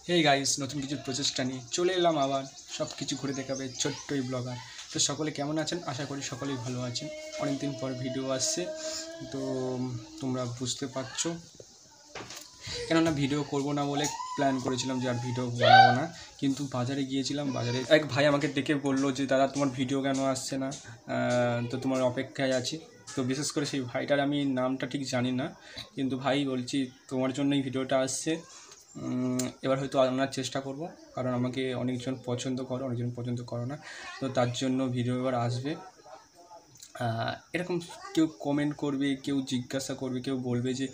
Hey guys, নতুন কিছু প্রচেষ্টা নিয়ে চলে এলাম আবার সব কিছু ঘুরে দেখাবে ছোট্ট এই ব্লগার। তো সকলে কেমন আছেন? আশা করি সকলেই ভালো আছেন। অনেকদিন পর ভিডিও আসছে, তো তোমরা বুঝতে পারছো। কেননা ভিডিও করব না বলে প্ল্যান করেছিলাম যে আর ভিডিও বানাবো না, কিন্তু বাজারে গিয়েছিলাম। বাজারে এক ভাই আমাকে দেখে বললো যে দাদা তোমার ভিডিও কেন আসছে না, তো তোমার অপেক্ষায় আছি। তো বিশেষ করে সেই ভাইটার আমি নামটা ঠিক জানি না, কিন্তু ভাই বলছি তোমার জন্যই ভিডিওটা আসছে। এবার হয়তো আনার চেষ্টা করব, কারণ আমাকে অনেকজন পছন্দ করো, অনেকজন পছন্দ করো না, তো তার জন্য ভিডিও এবার আসবে। এরকম কেউ কমেন্ট করবে, কেউ জিজ্ঞাসা করবে, কেউ বলবে যে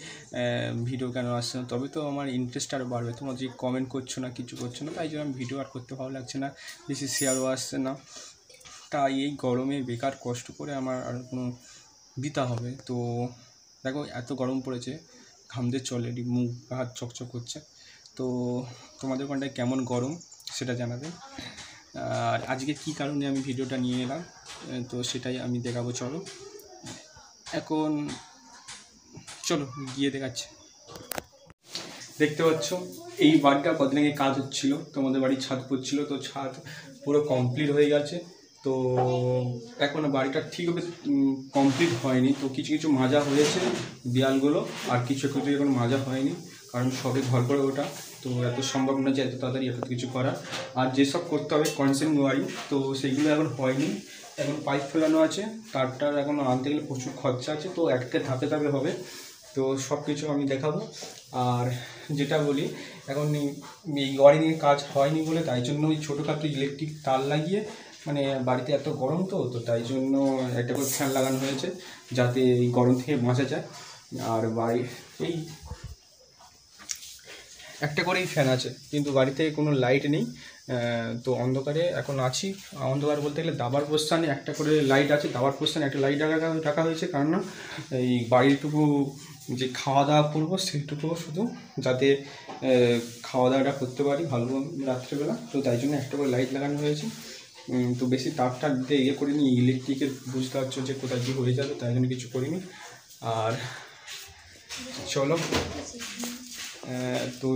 ভিডিও কেন আসছে না, তবে তো আমার ইন্টারেস্ট আরও বাড়বে। তোমরা যে কমেন্ট করছো না, কিছু করছো না, তাই জন্য আমি ভিডিও আর করতে ভালো লাগছে না, বেশি শেয়ারও আসছে না। তাই এই গরমে বেকার কষ্ট করে আমার আর কোনো দিতে হবে। তো দেখো এত গরম পড়েছে, ঘামতে চলে মুখ হাত চকচক করছে। তো তোমাদের ওখানটায় কেমন গরম সেটা জানাবে। আর আজকে কী কারণে আমি ভিডিওটা নিয়ে এলাম, তো সেটাই আমি দেখাবো। চলো এখন চলো গিয়ে দেখাচ্ছি। দেখতে পাচ্ছ এই বাড়িটা কদিন আগে কাজ হচ্ছিল, তোমাদের বাড়ির ছাদ পড়ছিল, তো ছাদ পুরো কমপ্লিট হয়ে গেছে। তো এখন বাড়িটা ঠিকভাবে কমপ্লিট হয়নি, তো কিছু কিছু মাজা হয়েছে দেয়ালগুলো, আর কিছু কিছু এখন মাজা হয়নি, কারণ সবে ঘর করে ওটা, তো এত সম্ভব না যে এত তাড়াতাড়ি এত কিছু করা। আর যেসব করতে হবে কনসেন্ট ওয়ারিং, তো সেইগুলো এখন হয়নি। এখন পাইপ ফেলানো আছে, তারটার এখন আনতে গেলে প্রচুর খরচা আছে, তো একটা ধাপে ধাপে হবে। তো সব কিছু আমি দেখাবো। আর যেটা বলি, এখন এই ওয়ারিংয়ের কাজ হয়নি বলে তাই জন্য ওই ছোটোখাটো ইলেকট্রিক তার লাগিয়ে, মানে বাড়িতে এত গরম, তো তাই জন্য একটা করে ফ্যান লাগানো হয়েছে, যাতে এই গরম থেকে বাঁচা যায়। আর বাড়ি এই একটা করেই ফ্যান আছে, কিন্তু বাড়িতে কোনো লাইট নেই। তো অন্ধকারে এখন আছি। অন্ধকার বলতে গেলে দাবার প্রস্থানে একটা করে লাইট আছে, দাবার প্রস্থানে একটা লাইট রাখা হয়েছে, কারণ না এই বাড়িটুকু যে খাওয়া দাওয়া করবো সেইটুকু শুধু, যাতে খাওয়া দাওয়াটা করতে পারি ভালো রাত্রেবেলা, তো তাই জন্য একটা করে লাইট লাগানো হয়েছে। তো বেশি তারটা দিয়ে ইয়ে করিনি, ইলেকট্রিকের বুঝতে পারছো যে কোথায় কী হয়ে যাবে, তাই জন্য কিছু করিনি। আর চলো, তো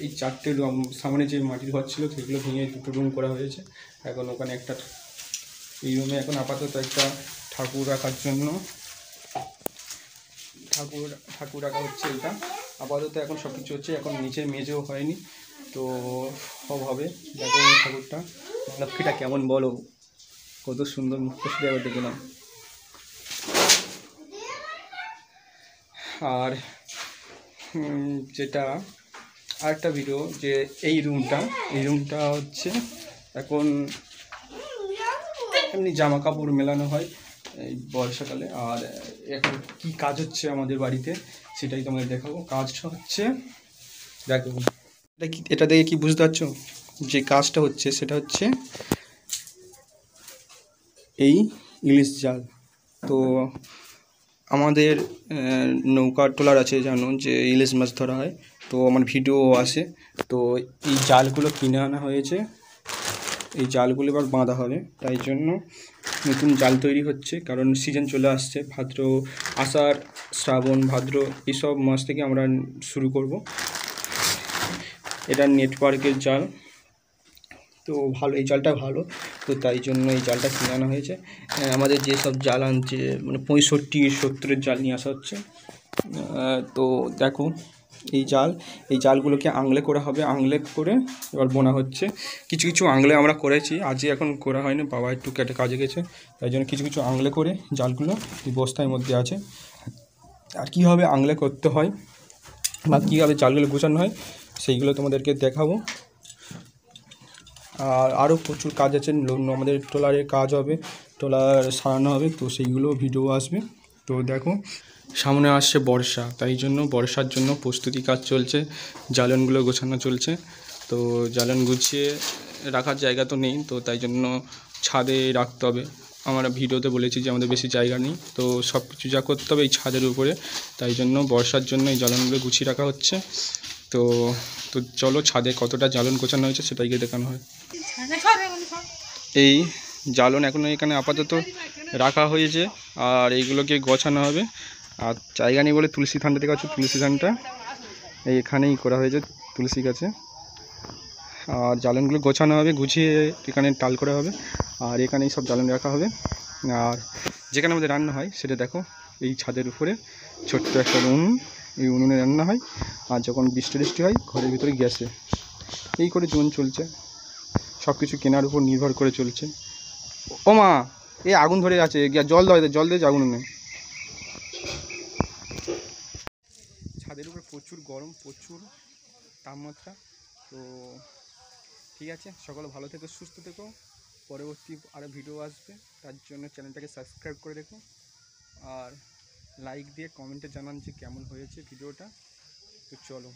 এই চারটে রুম, সামনে যে মাটির ঘর ছিল সেগুলো ভেঙে দুটো রুম করা হয়েছে। এখন ওখানে একটা, এই রুমে এখন আপাতত একটা ঠাকুর রাখার জন্য ঠাকুর রাখা হচ্ছে। এটা আপাতত এখন সব কিছু হচ্ছে, এখন নিচে মেঝেও হয়নি, তো সব হবে। দেখো ঠাকুরটা, লক্ষ্মীটা কেমন বলো, কত সুন্দর মুখটা শুধু একবার দেখে নাও। আর যেটা আরেকটা ভিডিও, যে এই রুমটা হচ্ছে এখন এমনি জামা কাপড় মেলানো হয় এই বর্ষাকালে। আর এখন কি কাজ হচ্ছে আমাদের বাড়িতে সেটাই তোমাদের দেখাবো। কাজটা হচ্ছে, দেখো এটা দেখে কি বুঝতে পারছো যে কাজটা হচ্ছে, সেটা হচ্ছে এই ইলিশ জাল। তো আমাদের নৌকা ট্রলার আছে, জানো যে ইলিশ মাছ ধরা হয়, তো আমার ভিডিও আসে। তো এই জালগুলো কিনে আনা হয়েছে, এই জালগুলো এবার বাঁধা হবে, তাই জন্য নতুন জাল তৈরি হচ্ছে। কারণ সিজন চলে আসছে, ভাদ্র, আষাঢ়, শ্রাবণ, ভাদ্র এইসব মাস থেকে আমরা শুরু করব। এটা নেটওয়ার্কের জাল, তো ভালো, এই জালটা ভালো, তো তাই জন্য এই জালটা কিনে আনা হয়েছে। আমাদের যেসব জাল আনছে, মানে 65-70-এর জাল নিয়ে আসা হচ্ছে। তো দেখো এই জালগুলোকে আংলে করা হবে, আংলে করে এবার বোনা হচ্ছে। কিছু কিছু আংলে আমরা করেছি, আজই এখন করা হয়নি, বাবা একটু কেটে কাজে গেছে, তাই জন্য কিছু কিছু আংলে করে জালগুলো এই বস্তার মধ্যে আছে। আর কীভাবে আংলে করতে হয় বা কীভাবে জালগুলো গোছানো হয় সেইগুলো তোমাদেরকে দেখাবো। আর আরও প্রচুর কাজ আছে, আমাদের ট্রলারের কাজ হবে, ট্রলার সারানো হবে, তো সেইগুলো ভিডিও আসবে। তো দেখো সামনে আসছে বর্ষা, তাই জন্য বর্ষার জন্য প্রস্তুতি কাজ চলছে, জ্বালনগুলো গোছানো চলছে। তো জ্বালন গুছিয়ে রাখার জায়গা তো নেই, তো তাই জন্য ছাদে রাখতে হবে। আমরা ভিডিওতে বলেছি যে আমাদের বেশি জায়গা নেই, তো সব কিছু যা করতে হবে এই ছাদের উপরে, তাই জন্য বর্ষার জন্য এই জ্বালনগুলো গুছিয়ে রাখা হচ্ছে। তো চলো ছাদে কতটা জ্বালন গোছানো হয়েছে সেটাই গিয়ে দেখানো হয়। এই জ্বালন এখন এখানে আপাতত রাখা হয়েছে, আর এইগুলোকে গোছানো হবে। আর জায়গা নেই বলে তুলসী থানটা দেখা যাচ্ছে, তুলসী থানটা এইখানেই করা হয়েছে তুলসী গাছে। আর জ্বালানগুলো গোছানো হবে, গুছিয়ে এখানে টাল করা হবে, আর এখানেই সব জ্বালান রাখা হবে। আর যেখানে আমাদের রান্না হয় সেটা দেখো, এই ছাদের উপরে ছোট্ট একটা উনুন, এই উনুনে রান্না হয়। আর যখন বৃষ্টি টিষ্টি হয় ঘরের ভিতরে গ্যাসে। এই করে জীবন চলছে, সব কিছু কেনার উপর নির্ভর করে চলছে। ও মা, এই আগুন ধরে আছে, জল দিয়ে আগুন নেই। ছাদের উপরে প্রচুর গরম, প্রচুর তাপমাত্রা। তো ঠিক আছে, সকলে ভালো থেকো, সুস্থ থেকো। পরবর্তী আরও ভিডিও আসবে, তার জন্য চ্যানেলটাকে সাবস্ক্রাইব করে রেখো। আর লাইক দিয়ে কমেন্টে জানান যে কেমন হয়েছে ভিডিওটা। তো চলো।